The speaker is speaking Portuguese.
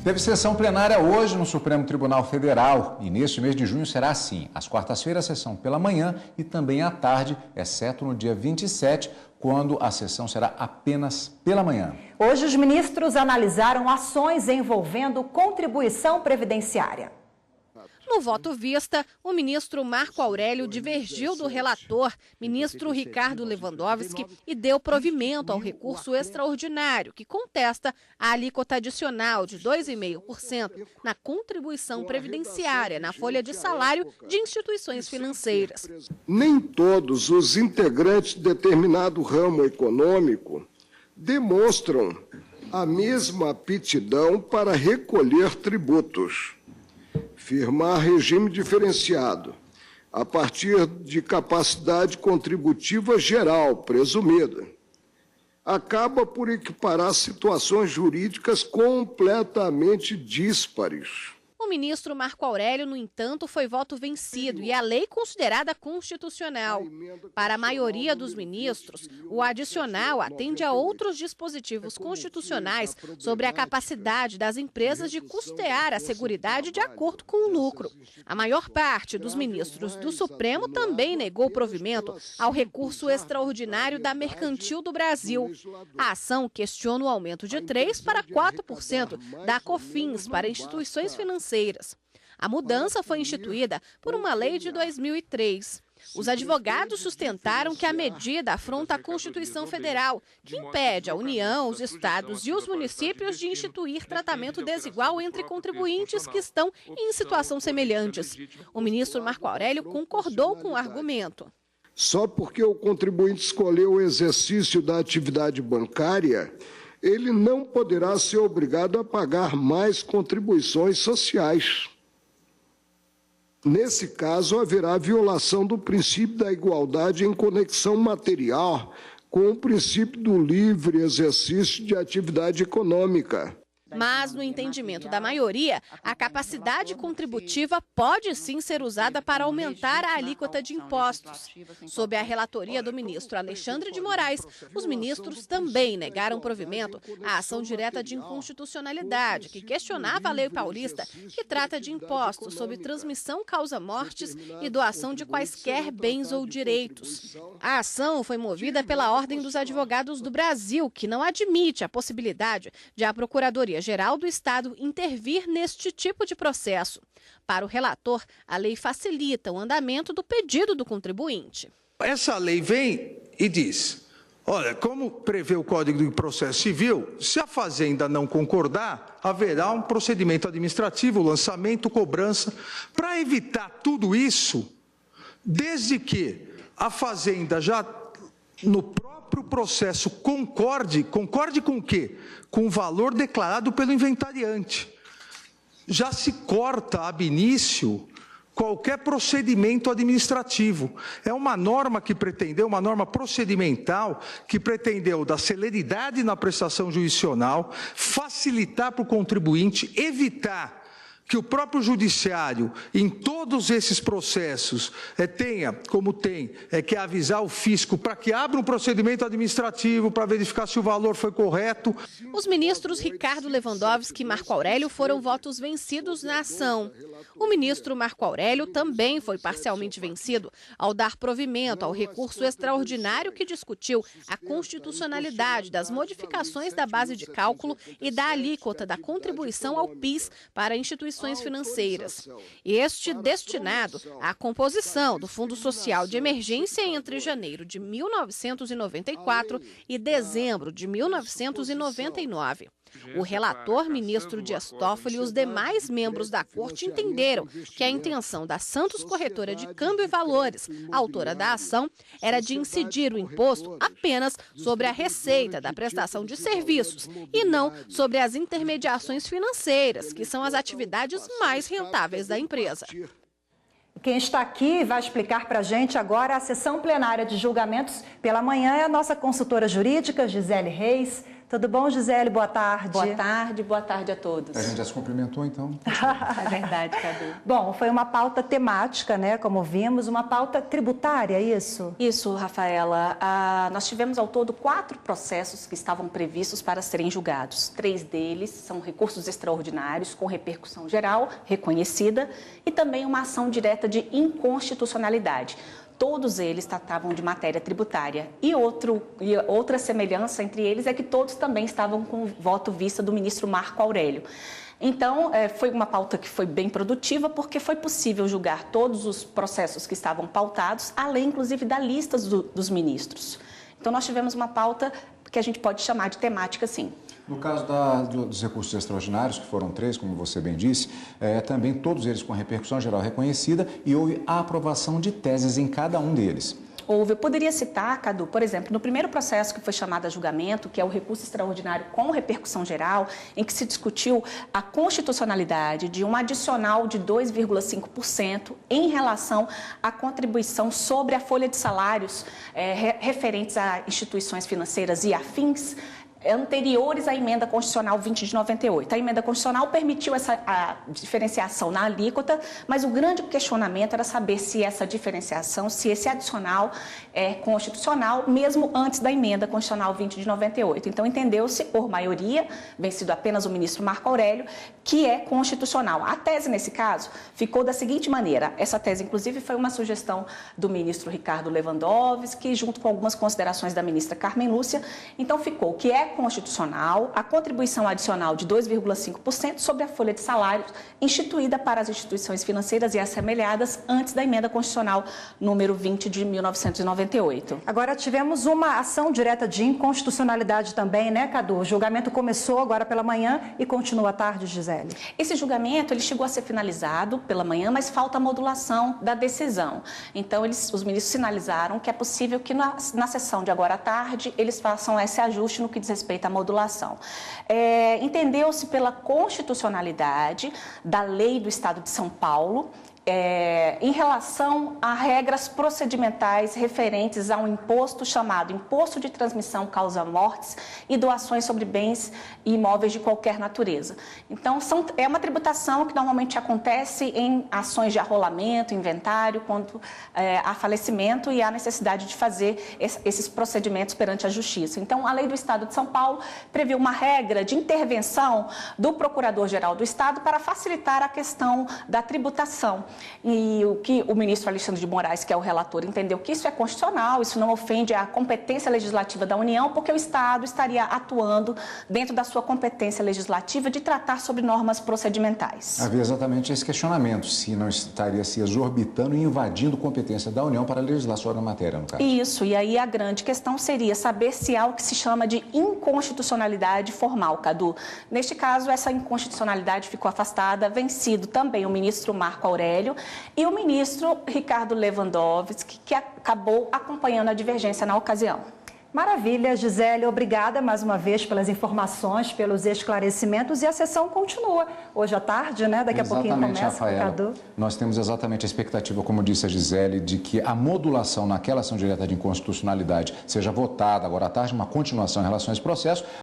Teve sessão plenária hoje no Supremo Tribunal Federal e neste mês de junho será assim. Às quartas-feiras, sessão pela manhã e também à tarde, exceto no dia 27, quando a sessão será apenas pela manhã. Hoje, os ministros analisaram ações envolvendo contribuição previdenciária. No voto vista, o ministro Marco Aurélio divergiu do relator, ministro Ricardo Lewandowski, e deu provimento ao recurso extraordinário, que contesta a alíquota adicional de 2,5% na contribuição previdenciária na folha de salário de instituições financeiras. Nem todos os integrantes de determinado ramo econômico demonstram a mesma aptidão para recolher tributos. Firmar regime diferenciado, a partir de capacidade contributiva geral presumida, acaba por equiparar situações jurídicas completamente díspares. O ministro Marco Aurélio, no entanto, foi voto vencido e a lei considerada constitucional. Para a maioria dos ministros, o adicional atende a outros dispositivos constitucionais sobre a capacidade das empresas de custear a seguridade de acordo com o lucro. A maior parte dos ministros do Supremo também negou provimento ao recurso extraordinário da Mercantil do Brasil. A ação questiona o aumento de 3% para 4% da COFINS para instituições financeiras. A mudança foi instituída por uma lei de 2003. Os advogados sustentaram que a medida afronta a Constituição Federal, que impede a União, os estados e os municípios de instituir tratamento desigual entre contribuintes que estão em situação semelhantes. O ministro Marco Aurélio concordou com o argumento. Só porque o contribuinte escolheu o exercício da atividade bancária, ele não poderá ser obrigado a pagar mais contribuições sociais. Nesse caso, haverá violação do princípio da igualdade em conexão material com o princípio do livre exercício de atividade econômica. Mas, no entendimento da maioria, a capacidade contributiva pode sim ser usada para aumentar a alíquota de impostos. Sob a relatoria do ministro Alexandre de Moraes, os ministros também negaram provimento à ação direta de inconstitucionalidade, que questionava a lei paulista, que trata de impostos sobre transmissão causa-mortes e doação de quaisquer bens ou direitos. A ação foi movida pela Ordem dos Advogados do Brasil, que não admite a possibilidade de a Procuradoria-Geral do Estado intervir neste tipo de processo. Para o relator, a lei facilita o andamento do pedido do contribuinte. Essa lei vem e diz, olha, como prevê o Código de Processo Civil, se a Fazenda não concordar, haverá um procedimento administrativo, lançamento, cobrança. Para evitar tudo isso, desde que a Fazenda já no próprio processo concorde com o quê? Com o valor declarado pelo inventariante. Já se corta ab início qualquer procedimento administrativo. É uma norma que pretendeu, uma norma procedimental, que pretendeu dar celeridade na prestação jurisdicional, facilitar para o contribuinte, evitar que o próprio judiciário, em todos esses processos, tenha, como tem, que avisar o fisco para que abra um procedimento administrativo para verificar se o valor foi correto. Os ministros Ricardo Lewandowski e Marco Aurélio foram votos vencidos na ação. O ministro Marco Aurélio também foi parcialmente vencido ao dar provimento ao recurso extraordinário que discutiu a constitucionalidade das modificações da base de cálculo e da alíquota da contribuição ao PIS para instituições financeiras. Este destinado à composição do Fundo Social de Emergência entre janeiro de 1994 e dezembro de 1999. O relator, ministro Dias Toffoli, e os demais membros da Corte entenderam que a intenção da Santos Corretora de Câmbio e Valores, autora da ação, era de incidir o imposto apenas sobre a receita da prestação de serviços e não sobre as intermediações financeiras, que são as atividades mais rentáveis da empresa. Quem está aqui vai explicar para a gente agora a sessão plenária de julgamentos pela manhã é a nossa consultora jurídica, Gisele Reis. Tudo bom, Gisele? Boa tarde. Boa tarde a todos. A gente já se cumprimentou, então. É verdade, Cadu. Bom, foi uma pauta temática, né? Como vimos, uma pauta tributária, é isso? Isso, Rafaela. Nós tivemos ao todo 4 processos que estavam previstos para serem julgados. 3 deles são recursos extraordinários com repercussão geral, reconhecida, e também uma ação direta de inconstitucionalidade. Todos eles tratavam de matéria tributária. E outra semelhança entre eles é que todos também estavam com o voto vista do ministro Marco Aurélio. Então, foi uma pauta que foi bem produtiva, porque foi possível julgar todos os processos que estavam pautados, além, inclusive, da lista dos ministros. Então, nós tivemos uma pauta que a gente pode chamar de temática, sim. No caso dos recursos extraordinários, que foram 3, como você bem disse, também todos eles com repercussão geral reconhecida e houve a aprovação de teses em cada um deles. Eu poderia citar, Cadu, por exemplo, no primeiro processo que foi chamado a julgamento, que é o recurso extraordinário com repercussão geral, em que se discutiu a constitucionalidade de um adicional de 2,5% em relação à contribuição sobre a folha de salários referentes a instituições financeiras e afins, anteriores à emenda constitucional 20 de 98. A emenda constitucional permitiu a diferenciação na alíquota, mas o grande questionamento era saber se essa diferenciação, se esse adicional é constitucional, mesmo antes da emenda constitucional 20 de 98. Então, entendeu-se, por maioria, vencido apenas o ministro Marco Aurélio, que é constitucional. A tese, nesse caso, ficou da seguinte maneira. Essa tese, inclusive, foi uma sugestão do ministro Ricardo Lewandowski, junto com algumas considerações da ministra Carmen Lúcia. Então, ficou que é constitucional a contribuição adicional de 2,5% sobre a folha de salários instituída para as instituições financeiras e assemelhadas antes da emenda constitucional número 20 de 1998. Agora tivemos uma ação direta de inconstitucionalidade também, né, Cadu? O julgamento começou agora pela manhã e continua à tarde, Gisele. Esse julgamento ele chegou a ser finalizado pela manhã, mas falta a modulação da decisão. Então, os ministros sinalizaram que é possível que na sessão de agora à tarde eles façam esse ajuste no que diz respeito à modulação. Entendeu-se pela constitucionalidade da lei do Estado de São Paulo, em relação a regras procedimentais referentes a um imposto chamado Imposto de Transmissão Causa-Mortes e Doações sobre Bens e Imóveis de qualquer natureza. Então, é uma tributação que normalmente acontece em ações de arrolamento, inventário, quando há falecimento e há necessidade de fazer esses procedimentos perante a Justiça. Então, a lei do Estado de São Paulo previu uma regra de intervenção do Procurador-Geral do Estado para facilitar a questão da tributação. E o que o ministro Alexandre de Moraes, que é o relator, entendeu que isso é constitucional, isso não ofende a competência legislativa da União, porque o Estado estaria atuando dentro da sua competência legislativa de tratar sobre normas procedimentais. Havia exatamente esse questionamento, se não estaria se exorbitando e invadindo competência da União para legislar sobre a matéria, no caso. Isso, e aí a grande questão seria saber se há o que se chama de inconstitucionalidade formal, Cadu. Neste caso, essa inconstitucionalidade ficou afastada, vencido também o ministro Marco Aurélio e o ministro Ricardo Lewandowski, que acabou acompanhando a divergência na ocasião. Maravilha, Gisele, obrigada mais uma vez pelas informações, pelos esclarecimentos, e a sessão continua hoje à tarde, né? Daqui a pouquinho começa, Rafaela. Cadu. Nós temos exatamente a expectativa, como disse a Gisele, de que a modulação naquela ação direta de inconstitucionalidade seja votada agora à tarde, uma continuação em relação a esse processo.